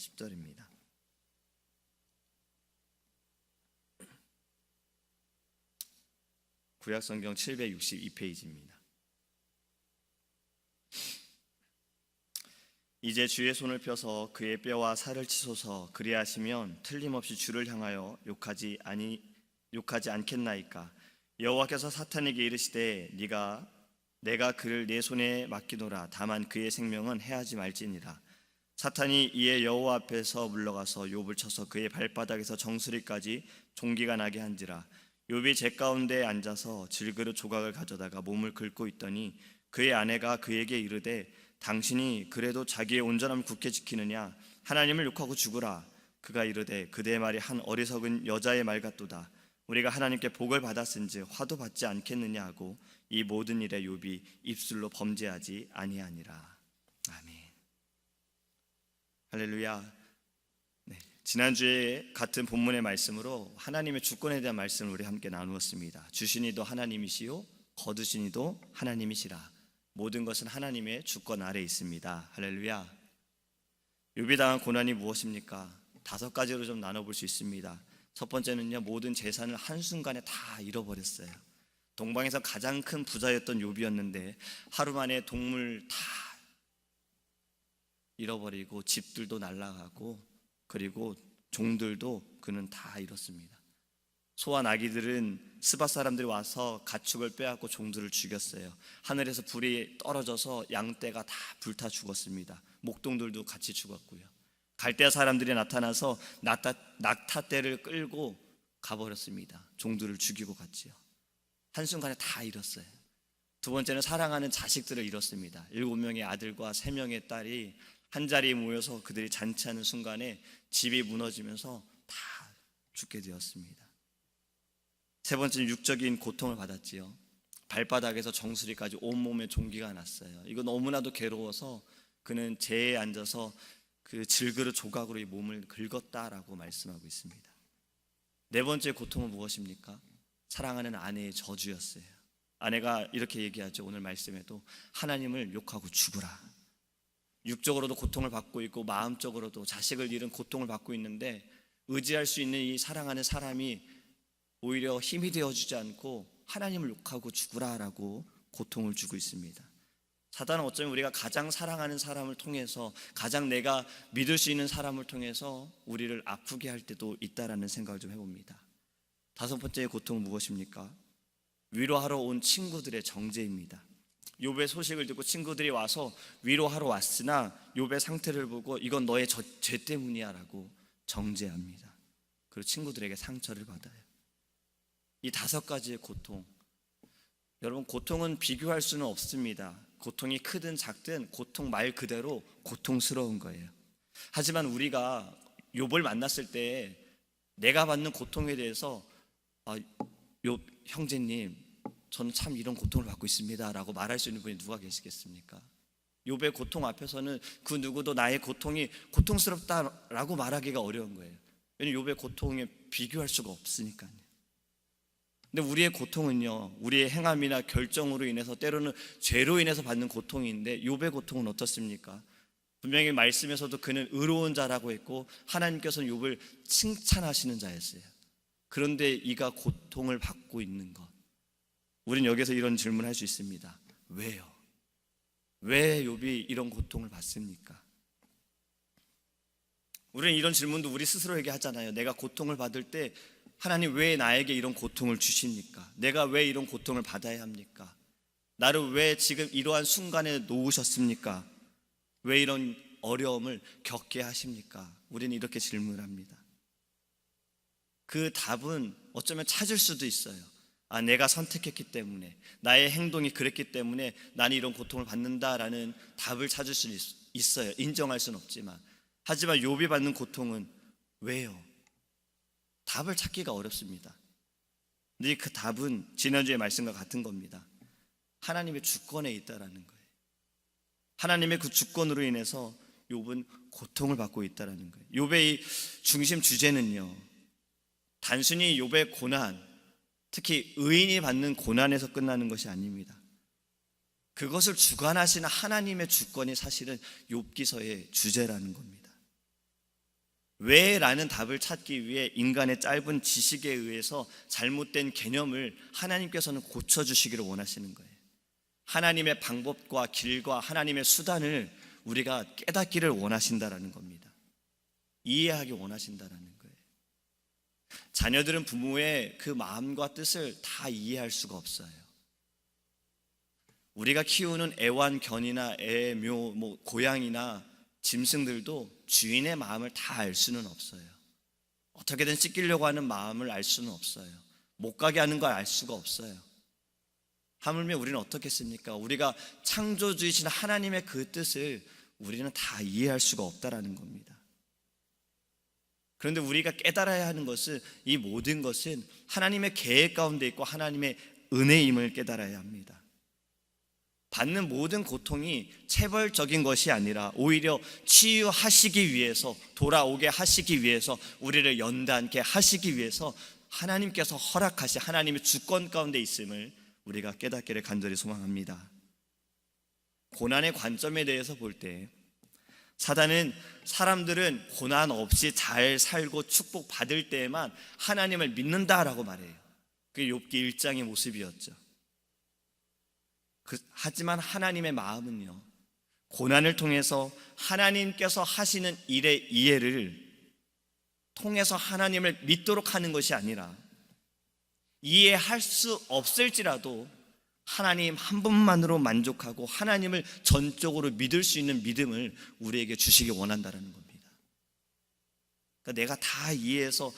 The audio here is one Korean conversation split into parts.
10절입니다. 구약성경 762페이지입니다. 이제 주의 손을 펴서 그의 뼈와 살을 치소서. 그리하시면 틀림없이 주를 향하여 욕하지 않겠나이까. 여호와께서 사탄에게 이르시되 내가 그를 내 손에 맡기노라. 다만 그의 생명은 해하지 말지니라. 사탄이 이에 여호와 앞에서 물러가서 욥을 쳐서 그의 발바닥에서 정수리까지 종기가 나게 한지라. 욥이 재 가운데 앉아서 질그릇 조각을 가져다가 몸을 긁고 있더니 그의 아내가 그에게 이르되 당신이 그래도 자기의 온전함을 굳게 지키느냐? 하나님을 욕하고 죽으라. 그가 이르되 그대의 말이 한 어리석은 여자의 말 같도다. 우리가 하나님께 복을 받았은즉 화도 받지 않겠느냐 하고 이 모든 일에 욥이 입술로 범죄하지 아니하니라. 아멘. 할렐루야. 네, 지난주에 같은 본문의 말씀으로 하나님의 주권에 대한 말씀을 우리 함께 나누었습니다. 주신 이도 하나님이시요 거두신 이도 하나님이시라. 모든 것은 하나님의 주권 아래에 있습니다. 할렐루야. 욥이 당한 고난이 무엇입니까? 5가지로 좀 나눠볼 수 있습니다. 첫 번째는요, 모든 재산을 한순간에 다 잃어버렸어요. 동방에서 가장 큰 부자였던 욥이었는데 하루 만에 동물 다 잃어버리고 집들도 날아가고 그리고 종들도 그는 다 잃었습니다. 소와 나귀들은 스바 사람들이 와서 가축을 빼앗고 종들을 죽였어요. 하늘에서 불이 떨어져서 양떼가 다 불타 죽었습니다. 목동들도 같이 죽었고요. 갈대아 사람들이 나타나서 낙타떼를 끌고 가버렸습니다. 종들을 죽이고 갔지요. 한순간에 다 잃었어요. 두 번째는 사랑하는 자식들을 잃었습니다. 7명의 아들과 3명의 딸이 한자리에 모여서 그들이 잔치하는 순간에 집이 무너지면서 다 죽게 되었습니다. 세 번째는 육적인 고통을 받았지요. 발바닥에서 정수리까지 온몸에 종기가 났어요. 이거 너무나도 괴로워서 그는 재에 앉아서 그 질그릇 조각으로 이 몸을 긁었다라고 말씀하고 있습니다. 네 번째 고통은 무엇입니까? 사랑하는 아내의 저주였어요. 아내가 이렇게 얘기하죠. 오늘 말씀에도 하나님을 욕하고 죽으라. 육적으로도 고통을 받고 있고 마음적으로도 자식을 잃은 고통을 받고 있는데 의지할 수 있는 이 사랑하는 사람이 오히려 힘이 되어주지 않고 하나님을 욕하고 죽으라라고 고통을 주고 있습니다. 사단은 어쩌면 우리가 가장 사랑하는 사람을 통해서 가장 내가 믿을 수 있는 사람을 통해서 우리를 아프게 할 때도 있다라는 생각을 좀 해봅니다. 5번째 고통은 무엇입니까? 위로하러 온 친구들의 정죄입니다. 욥의 소식을 듣고 친구들이 와서 위로하러 왔으나 욥의 상태를 보고 이건 너의 죄 때문이야 라고 정죄합니다. 그리고 친구들에게 상처를 받아요. 이 5가지의 고통, 여러분 고통은 비교할 수는 없습니다. 고통이 크든 작든 고통 말 그대로 고통스러운 거예요. 하지만 우리가 욥을 만났을 때 내가 받는 고통에 대해서 욥 형제님 저는 참 이런 고통을 받고 있습니다 라고 말할 수 있는 분이 누가 계시겠습니까? 욥의 고통 앞에서는 그 누구도 나의 고통이 고통스럽다라고 말하기가 어려운 거예요. 왜냐하면 욥의 고통에 비교할 수가 없으니까요. 근데 우리의 고통은요, 우리의 행함이나 결정으로 인해서 때로는 죄로 인해서 받는 고통인데 욥의 고통은 어떻습니까? 분명히 말씀에서도 그는 의로운 자라고 했고 하나님께서는 욥을 칭찬하시는 자였어요. 그런데 이가 고통을 받고 있는 것, 우리는 여기서 이런 질문을 할 수 있습니다. 왜요? 왜 욥이 이런 고통을 받습니까? 우리는 이런 질문도 우리 스스로에게 하잖아요. 내가 고통을 받을 때 하나님 왜 나에게 이런 고통을 주십니까? 내가 왜 이런 고통을 받아야 합니까? 나를 왜 지금 이러한 순간에 놓으셨습니까? 왜 이런 어려움을 겪게 하십니까? 우리는 이렇게 질문을 합니다. 그 답은 어쩌면 찾을 수도 있어요. 내가 선택했기 때문에, 나의 행동이 그랬기 때문에 나는 이런 고통을 받는다라는 답을 찾을 수 있어요. 인정할 수는 없지만. 하지만 욥이 받는 고통은 왜요? 답을 찾기가 어렵습니다. 근데 그 답은 지난주의 말씀과 같은 겁니다. 하나님의 주권에 있다라는 거예요. 하나님의 그 주권으로 인해서 욥은 고통을 받고 있다라는 거예요. 욥의 이 중심 주제는요, 단순히 욥의 고난, 특히 의인이 받는 고난에서 끝나는 것이 아닙니다. 그것을 주관하시는 하나님의 주권이 사실은 욥기서의 주제라는 겁니다. 왜라는 답을 찾기 위해 인간의 짧은 지식에 의해서 잘못된 개념을 하나님께서는 고쳐주시기를 원하시는 거예요. 하나님의 방법과 길과 하나님의 수단을 우리가 깨닫기를 원하신다라는 겁니다. 이해하기 원하신다라는 거예요. 자녀들은 부모의 그 마음과 뜻을 다 이해할 수가 없어요. 우리가 키우는 애완견이나 애묘, 고양이나 짐승들도 주인의 마음을 다 알 수는 없어요. 어떻게든 씻기려고 하는 마음을 알 수는 없어요. 못 가게 하는 걸 알 수가 없어요. 하물며 우리는 어떻겠습니까? 우리가 창조주이신 하나님의 그 뜻을 우리는 다 이해할 수가 없다라는 겁니다. 그런데 우리가 깨달아야 하는 것은, 이 모든 것은 하나님의 계획 가운데 있고 하나님의 은혜임을 깨달아야 합니다. 받는 모든 고통이 체벌적인 것이 아니라 오히려 치유하시기 위해서, 돌아오게 하시기 위해서, 우리를 연단케 하시기 위해서 하나님께서 허락하신 하나님의 주권 가운데 있음을 우리가 깨닫기를 간절히 소망합니다. 고난의 관점에 대해서 볼 때, 사단은 사람들은 고난 없이 잘 살고 축복받을 때에만 하나님을 믿는다라고 말해요. 그게 욥기 1장의 모습이었죠. 하지만 하나님의 마음은요, 고난을 통해서 하나님께서 하시는 일의 이해를 통해서 하나님을 믿도록 하는 것이 아니라, 이해할 수 없을지라도 하나님 한 분만으로 만족하고 하나님을 전적으로 믿을 수 있는 믿음을 우리에게 주시기 원한다는 겁니다. 그러니까 내가 다 이해해서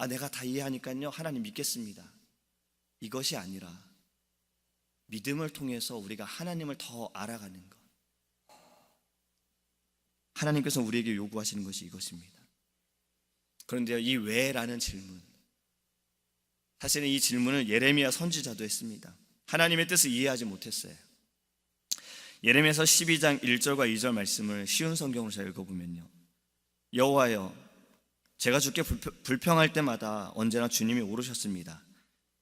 내가 다 이해하니까요 하나님 믿겠습니다, 이것이 아니라 믿음을 통해서 우리가 하나님을 더 알아가는 것, 하나님께서 우리에게 요구하시는 것이 이것입니다. 그런데요, 이 왜라는 질문, 사실은 이 질문을 예레미야 선지자도 했습니다. 하나님의 뜻을 이해하지 못했어요. 예레미야서 12장 1절과 2절 말씀을 쉬운 성경으로 잘 읽어보면요, 여호와여, 제가 주께 불평할 때마다 언제나 주님이 오르셨습니다.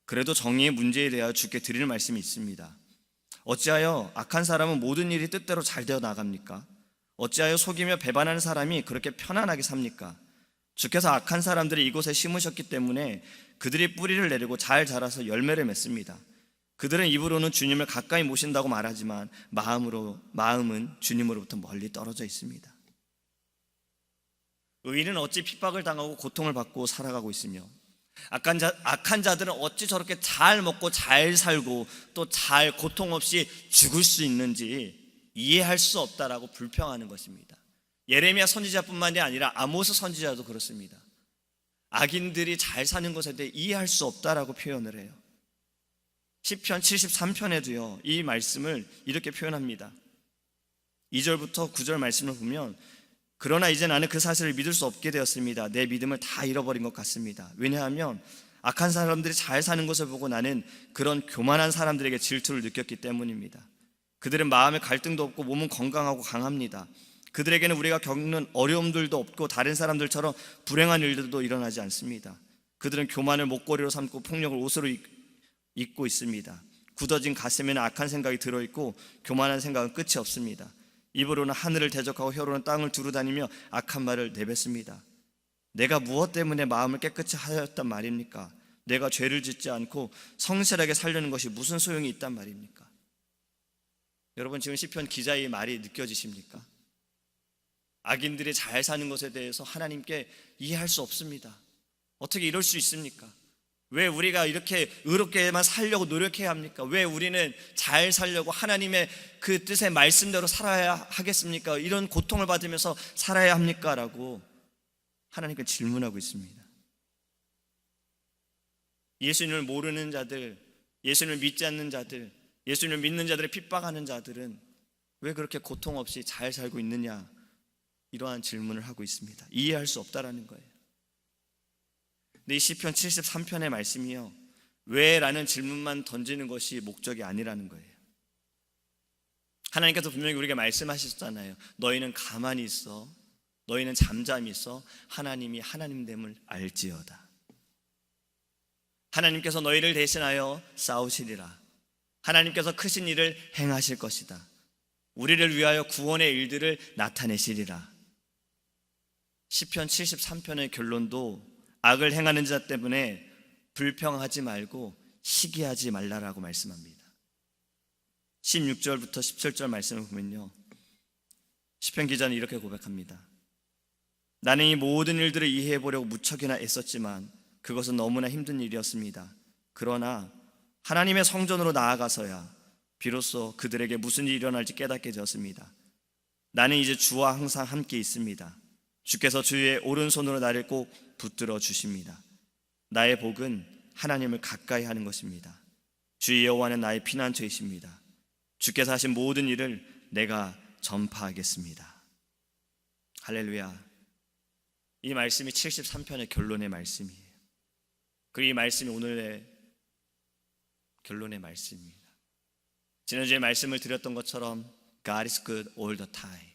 그래도 정의의 문제에 대하여 주께 드릴 말씀이 있습니다. 어찌하여 악한 사람은 모든 일이 뜻대로 잘 되어 나갑니까? 어찌하여 속이며 배반하는 사람이 그렇게 편안하게 삽니까? 주께서 악한 사람들을 이곳에 심으셨기 때문에 그들이 뿌리를 내리고 잘 자라서 열매를 맺습니다. 그들은 입으로는 주님을 가까이 모신다고 말하지만 마음은 주님으로부터 멀리 떨어져 있습니다. 의인은 어찌 핍박을 당하고 고통을 받고 살아가고 있으며, 악한 자들은 어찌 저렇게 잘 먹고 잘 살고 또 잘 고통 없이 죽을 수 있는지 이해할 수 없다라고 불평하는 것입니다. 예레미야 선지자뿐만이 아니라 아모스 선지자도 그렇습니다. 악인들이 잘 사는 것에 대해 이해할 수 없다라고 표현을 해요. 시편 73편에도요 이 말씀을 이렇게 표현합니다. 2절부터 9절 말씀을 보면, 그러나 이제 나는 그 사실을 믿을 수 없게 되었습니다. 내 믿음을 다 잃어버린 것 같습니다. 왜냐하면 악한 사람들이 잘 사는 것을 보고 나는 그런 교만한 사람들에게 질투를 느꼈기 때문입니다. 그들은 마음에 갈등도 없고 몸은 건강하고 강합니다. 그들에게는 우리가 겪는 어려움들도 없고 다른 사람들처럼 불행한 일들도 일어나지 않습니다. 그들은 교만을 목걸이로 삼고 폭력을 옷으로 입고 있습니다. 굳어진 가슴에는 악한 생각이 들어있고 교만한 생각은 끝이 없습니다. 입으로는 하늘을 대적하고 혀로는 땅을 두루다니며 악한 말을 내뱉습니다. 내가 무엇 때문에 마음을 깨끗이 하였단 말입니까? 내가 죄를 짓지 않고 성실하게 살려는 것이 무슨 소용이 있단 말입니까? 여러분, 지금 시편 기자의 말이 느껴지십니까? 악인들이 잘 사는 것에 대해서 하나님께 이해할 수 없습니다. 어떻게 이럴 수 있습니까? 왜 우리가 이렇게 의롭게만 살려고 노력해야 합니까? 왜 우리는 잘 살려고 하나님의 그 뜻의 말씀대로 살아야 하겠습니까? 이런 고통을 받으면서 살아야 합니까? 라고 하나님께 질문하고 있습니다. 예수님을 모르는 자들, 예수님을 믿지 않는 자들, 예수님을 믿는 자들을 핍박하는 자들은 왜 그렇게 고통 없이 잘 살고 있느냐, 이러한 질문을 하고 있습니다. 이해할 수 없다라는 거예요. 근데 이 시편 73편의 말씀이요, 왜? 라는 질문만 던지는 것이 목적이 아니라는 거예요. 하나님께서 분명히 우리에게 말씀하셨잖아요. 너희는 가만히 있어, 너희는 잠잠히 있어, 하나님이 하나님됨을 알지어다. 하나님께서 너희를 대신하여 싸우시리라. 하나님께서 크신 일을 행하실 것이다. 우리를 위하여 구원의 일들을 나타내시리라. 시편 73편의 결론도 악을 행하는 자 때문에 불평하지 말고 시기하지 말라라고 말씀합니다. 16절부터 17절 말씀을 보면요, 시편 기자는 이렇게 고백합니다. 나는 이 모든 일들을 이해해 보려고 무척이나 애썼지만 그것은 너무나 힘든 일이었습니다. 그러나 하나님의 성전으로 나아가서야 비로소 그들에게 무슨 일이 일어날지 깨닫게 되었습니다. 나는 이제 주와 항상 함께 있습니다. 주께서 주의 오른손으로 나를 꼭 붙들어 주십니다. 나의 복은 하나님을 가까이 하는 것입니다. 주 여호와는 나의 피난처이십니다. 주께서 하신 모든 일을 내가 전파하겠습니다. 할렐루야. 이 말씀이 73편의 결론의 말씀이에요. 그리고 이 말씀이 오늘의 결론의 말씀입니다. 지난주에 말씀을 드렸던 것처럼 God is good all the time.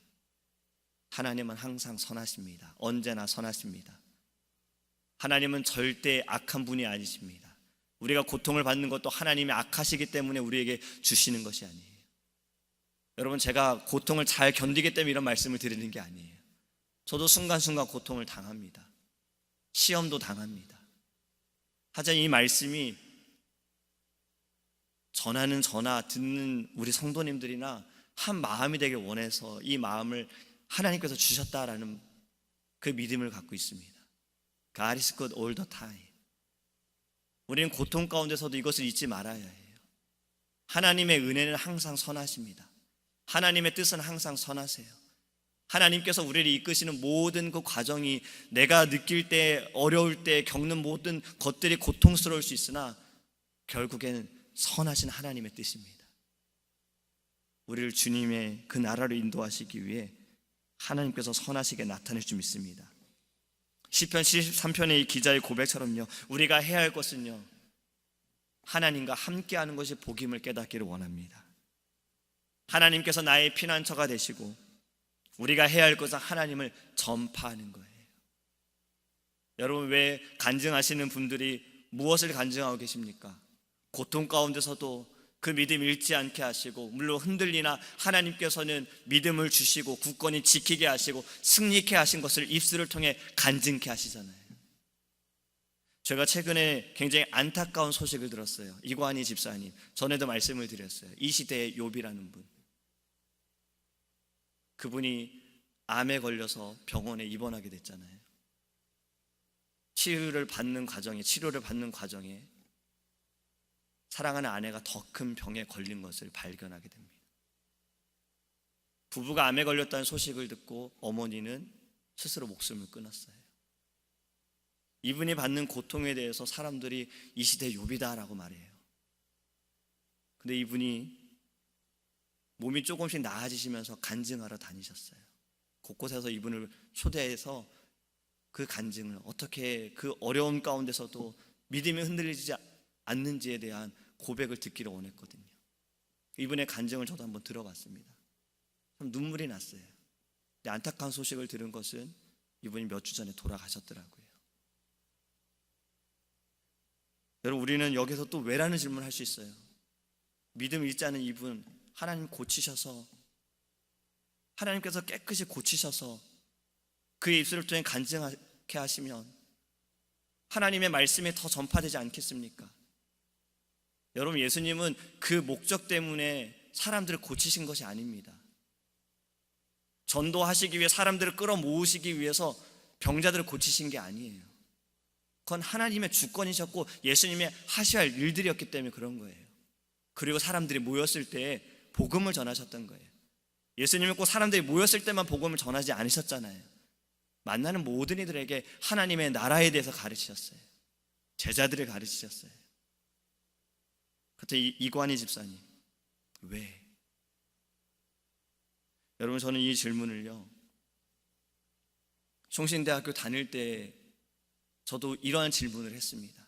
하나님은 항상 선하십니다. 언제나 선하십니다. 하나님은 절대 악한 분이 아니십니다. 우리가 고통을 받는 것도 하나님이 악하시기 때문에 우리에게 주시는 것이 아니에요. 여러분, 제가 고통을 잘 견디기 때문에 이런 말씀을 드리는 게 아니에요. 저도 순간순간 고통을 당합니다. 시험도 당합니다. 하지만 이 말씀이 전하는 저나 듣는 우리 성도님들이나 한 마음이 되길 원해서 이 마음을 하나님께서 주셨다라는 그 믿음을 갖고 있습니다. God is good all the time. 우리는 고통 가운데서도 이것을 잊지 말아야 해요. 하나님의 은혜는 항상 선하십니다. 하나님의 뜻은 항상 선하세요. 하나님께서 우리를 이끄시는 모든 그 과정이 내가 느낄 때, 어려울 때 겪는 모든 것들이 고통스러울 수 있으나 결국에는 선하신 하나님의 뜻입니다. 우리를 주님의 그 나라로 인도하시기 위해 하나님께서 선하시게 나타낼 줄 믿습니다. 시편 73편의 이 기자의 고백처럼요, 우리가 해야 할 것은요, 하나님과 함께하는 것이 복임을 깨닫기를 원합니다. 하나님께서 나의 피난처가 되시고 우리가 해야 할 것은 하나님을 전파하는 거예요. 여러분, 왜 간증하시는 분들이 무엇을 간증하고 계십니까? 고통 가운데서도 그 믿음 잃지 않게 하시고, 물론 흔들리나 하나님께서는 믿음을 주시고 굳건히 지키게 하시고 승리케 하신 것을 입술을 통해 간증케 하시잖아요. 제가 최근에 굉장히 안타까운 소식을 들었어요. 이관희 집사님, 전에도 말씀을 드렸어요. 이 시대의 욥이라는 분, 그분이 암에 걸려서 병원에 입원하게 됐잖아요. 치료를 받는 과정에 사랑하는 아내가 더 큰 병에 걸린 것을 발견하게 됩니다. 부부가 암에 걸렸다는 소식을 듣고 어머니는 스스로 목숨을 끊었어요. 이분이 받는 고통에 대해서 사람들이 이 시대 욥이다라고 말해요. 근데 이분이 몸이 조금씩 나아지시면서 간증하러 다니셨어요. 곳곳에서 이분을 초대해서 그 간증을, 어떻게 그 어려움 가운데서도 믿음이 흔들리지 않는지에 대한 고백을 듣기를 원했거든요. 이분의 간증을 저도 한번 들어봤습니다. 참 눈물이 났어요. 근데 안타까운 소식을 들은 것은 이분이 몇 주 전에 돌아가셨더라고요. 여러분, 우리는 여기서 또 왜라는 질문을 할 수 있어요. 믿음 잃지 않은 이분, 하나님 고치셔서, 하나님께서 깨끗이 고치셔서 그의 입술을 통해 간증하게 하시면 하나님의 말씀이 더 전파되지 않겠습니까? 여러분, 예수님은 그 목적 때문에 사람들을 고치신 것이 아닙니다. 전도하시기 위해 사람들을 끌어모으시기 위해서 병자들을 고치신 게 아니에요. 그건 하나님의 주권이셨고 예수님이 하셔야 할 일들이었기 때문에 그런 거예요. 그리고 사람들이 모였을 때 복음을 전하셨던 거예요. 예수님은 꼭 사람들이 모였을 때만 복음을 전하지 않으셨잖아요. 만나는 모든 이들에게 하나님의 나라에 대해서 가르치셨어요. 제자들을 가르치셨어요. 그때 이관희 집사님, 왜? 여러분, 저는 이 질문을요, 총신대학교 다닐 때 저도 이러한 질문을 했습니다.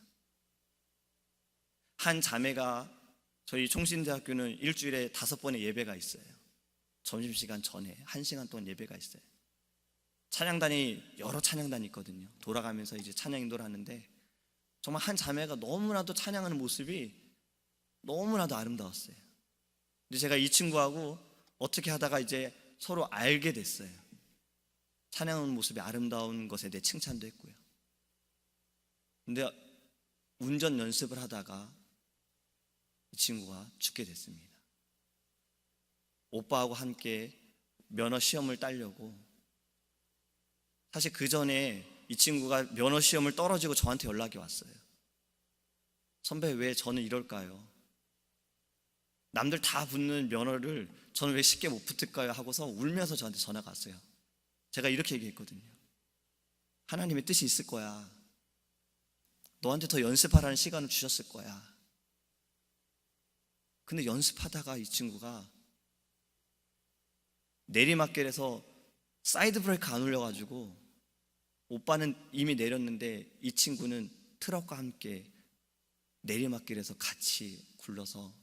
한 자매가, 저희 총신대학교는 일주일에 5번의 예배가 있어요. 점심시간 전에 1시간 동안 예배가 있어요. 찬양단이 여러 찬양단이 있거든요. 돌아가면서 이제 찬양 인도를 하는데, 정말 한 자매가 너무나도 찬양하는 모습이 너무나도 아름다웠어요. 근데 제가 이 친구하고 어떻게 하다가 이제 서로 알게 됐어요. 찬양하는 모습이 아름다운 것에 대해 칭찬도 했고요. 근데 운전 연습을 하다가 이 친구가 죽게 됐습니다. 오빠하고 함께 면허 시험을 따려고, 사실 그 전에 이 친구가 면허 시험을 떨어지고 저한테 연락이 왔어요. 선배, 왜 저는 이럴까요? 남들 다 붙는 면허를 저는 왜 쉽게 못 붙을까요? 하고서 울면서 저한테 전화가 왔어요. 제가 이렇게 얘기했거든요. 하나님의 뜻이 있을 거야. 너한테 더 연습하라는 시간을 주셨을 거야. 근데 연습하다가 이 친구가 내리막길에서 사이드 브레이크 안 올려가지고, 오빠는 이미 내렸는데 이 친구는 트럭과 함께 내리막길에서 같이 굴러서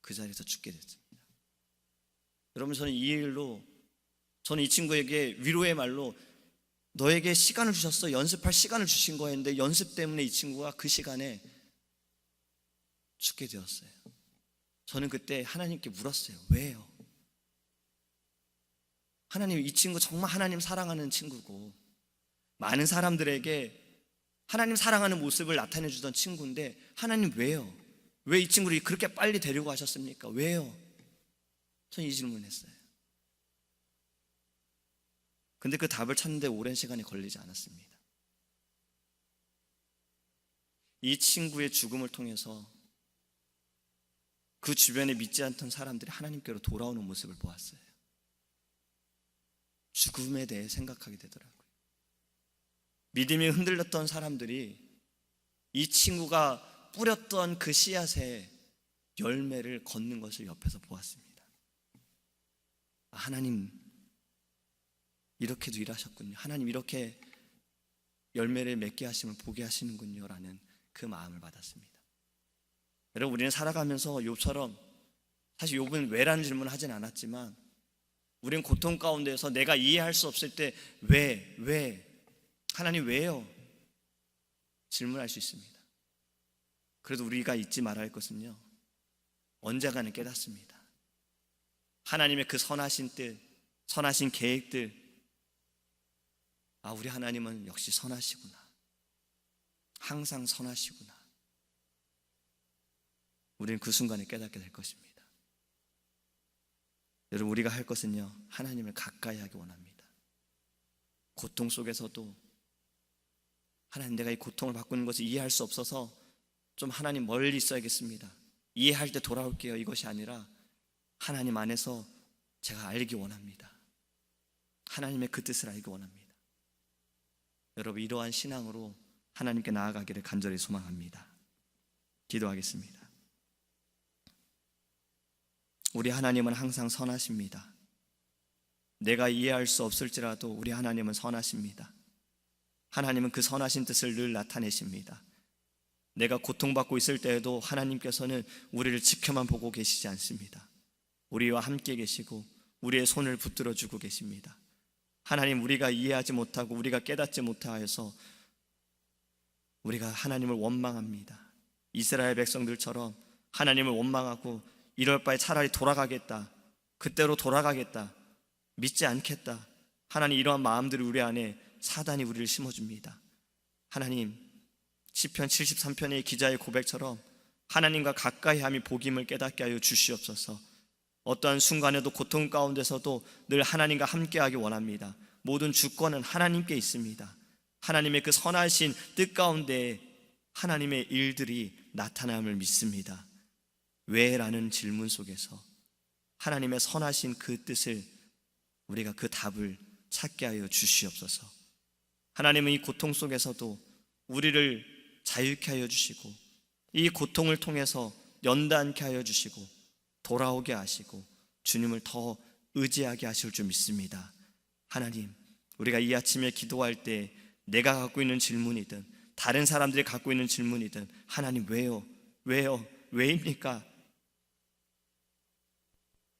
그 자리에서 죽게 됐습니다. 여러분, 저는 이 일로, 저는 이 친구에게 위로의 말로, 너에게 시간을 주셨어, 연습할 시간을 주신 거였는데 연습 때문에 이 친구가 그 시간에 죽게 되었어요. 저는 그때 하나님께 물었어요. 왜요? 하나님, 이 친구 정말 하나님 사랑하는 친구고 많은 사람들에게 하나님 사랑하는 모습을 나타내 주던 친구인데, 하나님 왜요? 왜 이 친구를 그렇게 빨리 데리고 가셨습니까? 왜요? 저는 이 질문을 했어요. 근데 그 답을 찾는데 오랜 시간이 걸리지 않았습니다. 이 친구의 죽음을 통해서 그 주변에 믿지 않던 사람들이 하나님께로 돌아오는 모습을 보았어요. 죽음에 대해 생각하게 되더라고요. 믿음이 흔들렸던 사람들이 이 친구가 뿌렸던 그 씨앗의 열매를 걷는 것을 옆에서 보았습니다. 하나님 이렇게도 일하셨군요. 하나님 이렇게 열매를 맺게 하심을 보게 하시는군요 라는 그 마음을 받았습니다. 여러분, 우리는 살아가면서 욥처럼, 사실 욥은 왜라는 질문을 하진 않았지만, 우리는 고통 가운데서 내가 이해할 수 없을 때 왜? 하나님 왜요? 질문할 수 있습니다. 그래도 우리가 잊지 말아야 할 것은요, 언젠가는 깨닫습니다. 하나님의 그 선하신 뜻, 선하신 계획들, 우리 하나님은 역시 선하시구나, 항상 선하시구나. 우리는 그 순간에 깨닫게 될 것입니다. 여러분, 우리가 할 것은요, 하나님을 가까이 하기 원합니다. 고통 속에서도 하나님, 내가 이 고통을 받고 있는 것을 이해할 수 없어서 좀 하나님 멀리 있어야겠습니다, 이해할 때 돌아올게요, 이것이 아니라 하나님 안에서 제가 알기 원합니다. 하나님의 그 뜻을 알기 원합니다. 여러분, 이러한 신앙으로 하나님께 나아가기를 간절히 소망합니다. 기도하겠습니다. 우리 하나님은 항상 선하십니다. 내가 이해할 수 없을지라도 우리 하나님은 선하십니다. 하나님은 그 선하신 뜻을 늘 나타내십니다. 내가 고통받고 있을 때에도 하나님께서는 우리를 지켜만 보고 계시지 않습니다. 우리와 함께 계시고 우리의 손을 붙들어 주고 계십니다. 하나님, 우리가 이해하지 못하고 우리가 깨닫지 못하여서 우리가 하나님을 원망합니다. 이스라엘 백성들처럼 하나님을 원망하고 이럴 바에 차라리 돌아가겠다, 그때로 돌아가겠다, 믿지 않겠다, 하나님, 이러한 마음들이 우리 안에 사단이 우리를 심어줍니다. 하나님, 시편 73편의 기자의 고백처럼 하나님과 가까이함이 복임을 깨닫게 하여 주시옵소서. 어떠한 순간에도 고통 가운데서도 늘 하나님과 함께하기 원합니다. 모든 주권은 하나님께 있습니다. 하나님의 그 선하신 뜻 가운데 하나님의 일들이 나타남을 믿습니다. 왜? 라는 질문 속에서 하나님의 선하신 그 뜻을, 우리가 그 답을 찾게 하여 주시옵소서. 하나님은 이 고통 속에서도 우리를 자유케 하여 주시고, 이 고통을 통해서 연단케 하여 주시고, 돌아오게 하시고 주님을 더 의지하게 하실 줄 믿습니다. 하나님, 우리가 이 아침에 기도할 때 내가 갖고 있는 질문이든 다른 사람들이 갖고 있는 질문이든, 하나님 왜요? 왜입니까?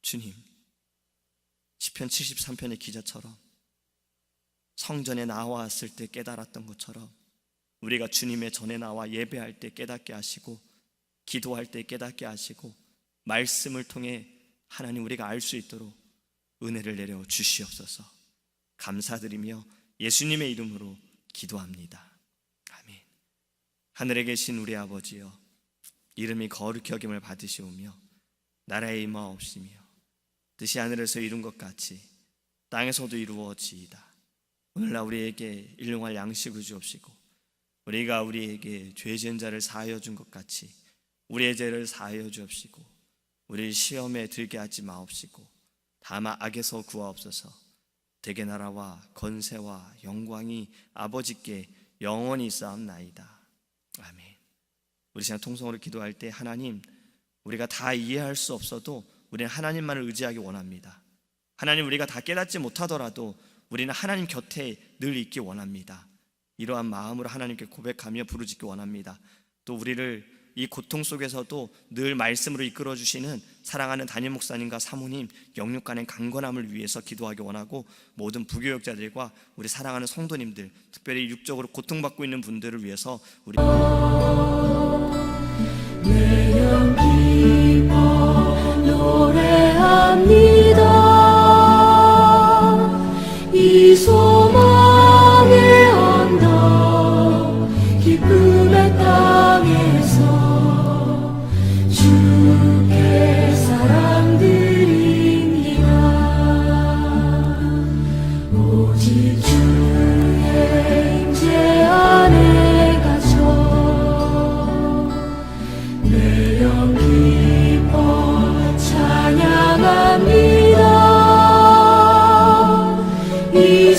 주님, 시편 73편의 기자처럼 성전에 나왔을 때 깨달았던 것처럼 우리가 주님의 전에 나와 예배할 때 깨닫게 하시고, 기도할 때 깨닫게 하시고, 말씀을 통해 하나님 우리가 알 수 있도록 은혜를 내려 주시옵소서. 감사드리며 예수님의 이름으로 기도합니다. 아멘. 하늘에 계신 우리 아버지여, 이름이 거룩히 여김을 받으시오며 나라의 임하옵시며 뜻이 하늘에서 이룬 것 같이 땅에서도 이루어지이다. 오늘날 우리에게 일용할 양식을 주옵시고 우리가 우리에게 죄 지은 자를 사하여 준 것 같이 우리의 죄를 사하여 주옵시고 우리를 시험에 들게 하지 마옵시고 다만 악에서 구하옵소서. 대개 나라와 건세와 영광이 아버지께 영원히 있사옵나이다. 아멘. 우리 시간 통성으로 기도할 때 하나님, 우리가 다 이해할 수 없어도 우리는 하나님만을 의지하기 원합니다. 하나님, 우리가 다 깨닫지 못하더라도 우리는 하나님 곁에 늘 있기 원합니다. 이러한 마음으로 하나님께 고백하며 부르짖기 원합니다. 또 우리를 이 고통 속에서도 늘 말씀으로 이끌어 주시는 사랑하는 담임 목사님과 사모님 영육간의 강건함을 위해서 기도하기 원하고, 모든 부교역자들과 우리 사랑하는 성도님들, 특별히 육적으로 고통받고 있는 분들을 위해서 우리 내 영 기뻐 노래합니다. 이 소망의 언덕 기쁨의 땅에서 주께 사랑드립니다. 오직 주의 임재 안에 갇혀 내 영 기뻐 찬양합니다. 이